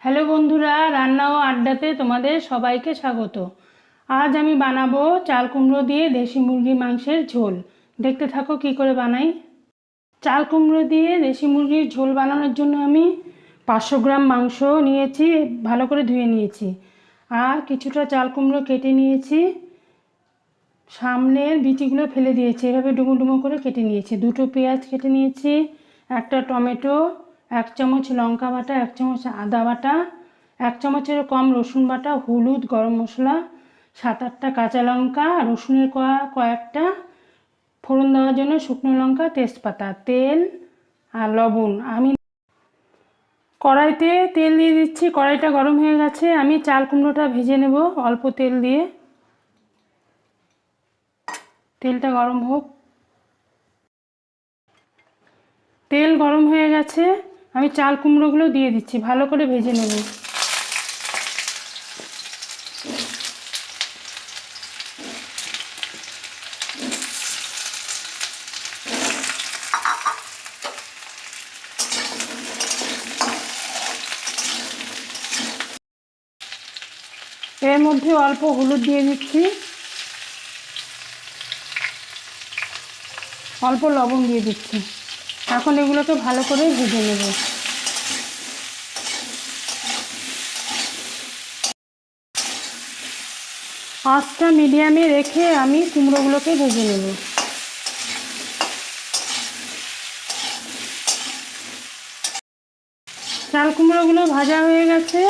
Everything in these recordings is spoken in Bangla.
হ্যালো বন্ধুরা, রান্না ও আড্ডাতে তোমাদের সবাইকে স্বাগত। আজ আমি বানাবো চাল কুমড়ো দিয়ে দেশি মুরগির মাংসের ঝোল। দেখতে থাকো কি করে বানাই। চাল কুমড়ো দিয়ে দেশি মুরগির ঝোল বানানোর জন্য আমি 500 গ্রাম মাংস নিয়েছি, ভালো করে ধুয়ে নিয়েছি। আর কিছুটা চাল কুমড়ো কেটে নিয়েছি, সামনের বিচিগুলো ফেলে দিয়েছি, এভাবে ডুমো ডুমো করে কেটে নিয়েছি। দুটো পেঁয়াজ কেটে নিয়েছি, একটা টমেটো, 1 চামচ লঙ্কা বাটা, 1 চামচ আদা বাটা, 1 চামচের কম রসুন বাটা, হলুদ, গরম মশলা, 7-8টা কাঁচা লঙ্কা, রসুনের কয়েকটা, ফোড়ন দেওয়ার জন্য শুকনো লঙ্কা, তেজপাতা, তেল আর লবণ। আমি কড়াইতে তেল দিয়ে দিচ্ছি, কড়াইটা গরম হয়ে গেছে। আমি চাল কুমড়োটা ভেজে নেব অল্প তেল দিয়ে। তেলটা গরম হোক। তেল গরম হয়ে গেছে, আমি চাল কুমড়োগুলো দিয়ে দিচ্ছি, ভালো করে ভেজে নেব। এর মধ্যে অল্প হলুদ দিয়ে দিচ্ছি, অল্প লবণ দিয়ে দিচ্ছি। এখন এগুলোকে ভালো করে ভেজে নেব। আঁচটা মিডিয়ামে রেখে আমি কুমড়োগুলোকে ভেজে নেব। চাল কুমড়োগুলো ভাজা হয়ে গেছে,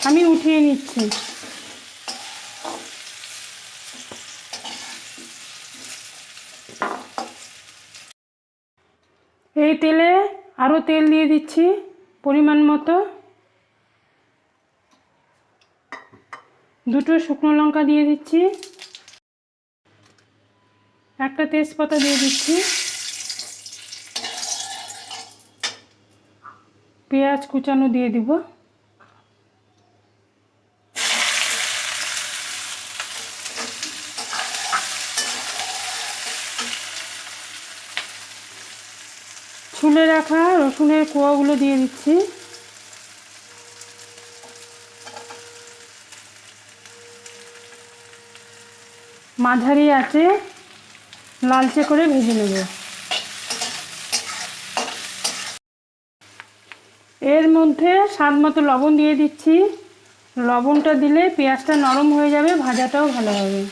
আমি উঠিয়ে নিচ্ছি। এই তেলে আরও তেল দিয়ে দিচ্ছি পরিমাণ মতো। দুটো শুকনো লঙ্কা দিয়ে দিচ্ছি, একটা তেজপাতা দিয়ে দিচ্ছি, পেঁয়াজ কুচানো দিয়ে দিব। ছুলে রাখা রসুনের কোয়াগুলো দিয়ে দিচ্ছি। মাঝারি আঁচে লালচে করে ভেজে নেব। এর মধ্যে স্বাদ মতো লবণ দিয়ে দিচ্ছি। লবণটা দিলে পেঁয়াজটা নরম হয়ে যাবে, ভাজাটাও ভালো হবে।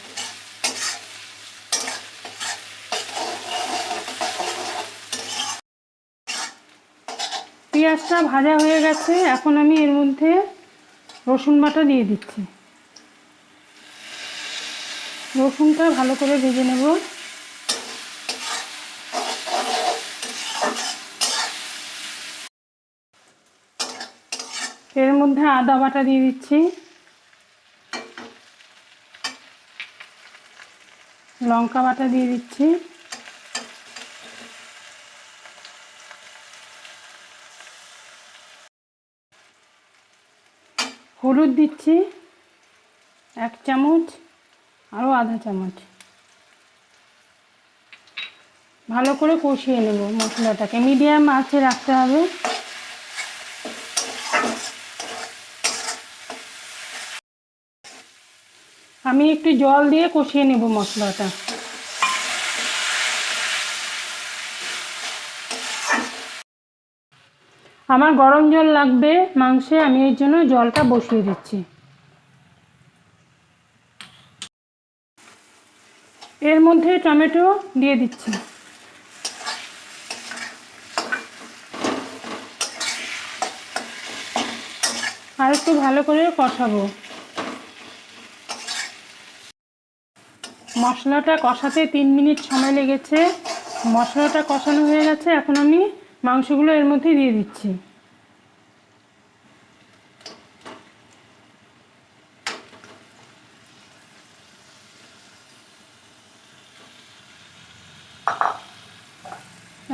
পেঁয়াজটা ভাজা হয়ে গেছে, এখন আমি এর মধ্যে রসুন বাটা দিয়ে দিচ্ছি। রসুনটা ভালো করে ভেজে নেব। এর মধ্যে আদা বাটা দিয়ে দিচ্ছি, লঙ্কা বাটা দিয়ে দিচ্ছি, হলুদ দিচ্ছি 1 চামচ, আরও আধা চামচ। ভালো করে কষিয়ে নেব মশলাটাকে, মিডিয়াম আঁচে রাখতে হবে। আমি একটু জল দিয়ে কষিয়ে নেব মশলাটা। আমার গরম জল লাগবে মাংসে, আমি এর জন্য জলটা বসিয়ে দিচ্ছি। এর মধ্যে টমেটো দিয়ে দিচ্ছি। আর একটু ভালো করে কষাবো। মশলাটা কষাতে 3 মিনিট সময় লেগেছে। মশলাটা কষানো হয়ে গেছে, এখন আমি মাংসগুলো এর মধ্যে দিয়ে দিচ্ছি।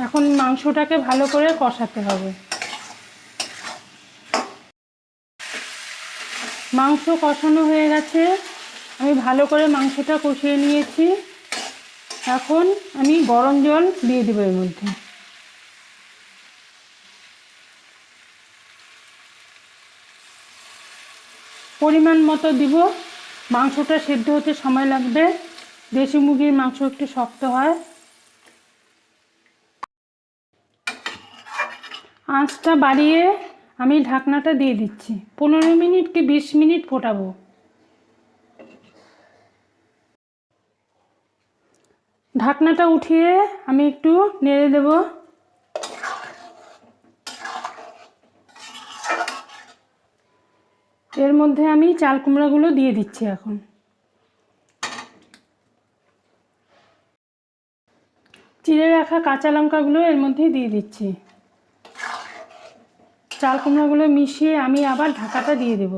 এখন মাংসটাকে ভালো করে কষাতে হবে। মাংস কষানো হয়ে গেছে, আমি ভালো করে মাংসটা কষিয়ে নিয়েছি। এখন আমি গরম জল দিয়ে দেব এর মধ্যে। পরিমাণ মতো দিব। মাংসটা সেদ্ধ হতে সময় লাগবে, দেশি মুরগির মাংস একটু শক্ত হয়। আঁচটা বাড়িয়ে আমি ঢাকনাটা দিয়ে দিচ্ছি। 15 মিনিট কি 20 মিনিট ফোটাবো। ঢাকনাটা উঠিয়ে আমি একটু নেড়ে দেব। এর মধ্যে আমি চাল কুমড়াগুলো দিয়ে দিচ্ছি। এখন চিড়ে রাখা কাঁচা লঙ্কাগুলো এর মধ্যে দিয়ে দিচ্ছি। চাল কুমড়াগুলো মিশিয়ে আমি আবার ঢাকাটা দিয়ে দেব।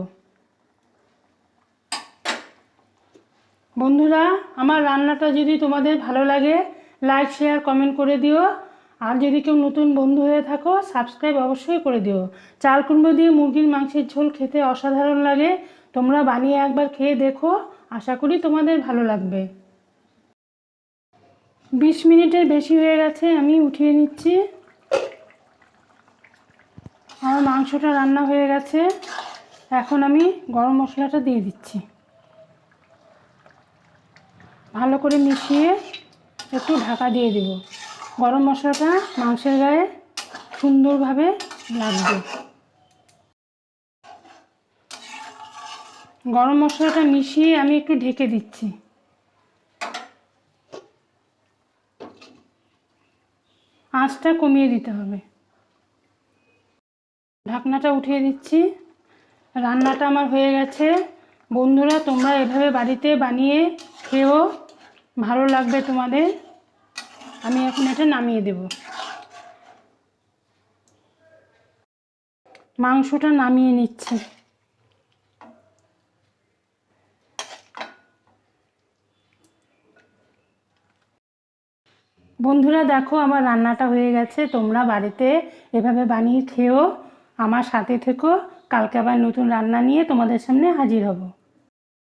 বন্ধুরা, আমার রান্নাটা যদি তোমাদের ভালো লাগে লাইক শেয়ার কমেন্ট করে দিও। আর যদি কেউ নতুন বন্ধু হয়ে থাকো সাবস্ক্রাইব অবশ্যই করে দিও। চাল কুমড়ো দিয়ে মুরগির মাংসের ঝোল খেতে অসাধারণ লাগে। তোমরা বানিয়ে একবার খেয়ে দেখো, আশা করি তোমাদের ভালো লাগবে। 20 মিনিটের বেশি হয়ে গেছে, আমি উঠিয়ে নিচ্ছি। আমার মাংসটা রান্না হয়ে গেছে। এখন আমি গরম মশলাটা দিয়ে দিচ্ছি। ভালো করে মিশিয়ে একটু ঢাকা দিয়ে দেব। গরম মশলাটা মাংসের গায়ে সুন্দরভাবে লাগবে। গরম মশলাটা মিশিয়ে আমি একটু ঢেকে দিচ্ছি। আঁচটা কমিয়ে দিতে হবে। ঢাকনাটা উঠিয়ে দিচ্ছি। রান্নাটা আমার হয়ে গেছে। বন্ধুরা, তোমরা এভাবে বাড়িতে বানিয়ে খেও, ভালো লাগবে তোমাদের। আমি এখন এটা নামিয়ে দেব। মাংসটা নামিয়ে নিচ্ছি। বন্ধুরা দেখো, আমার রান্নাটা হয়ে গেছে। তোমরা বাড়িতে এভাবে বানিয়ে খেও, আমার সাথে থেকো। কালকে আবার নতুন রান্না নিয়ে তোমাদের সামনে হাজির হব।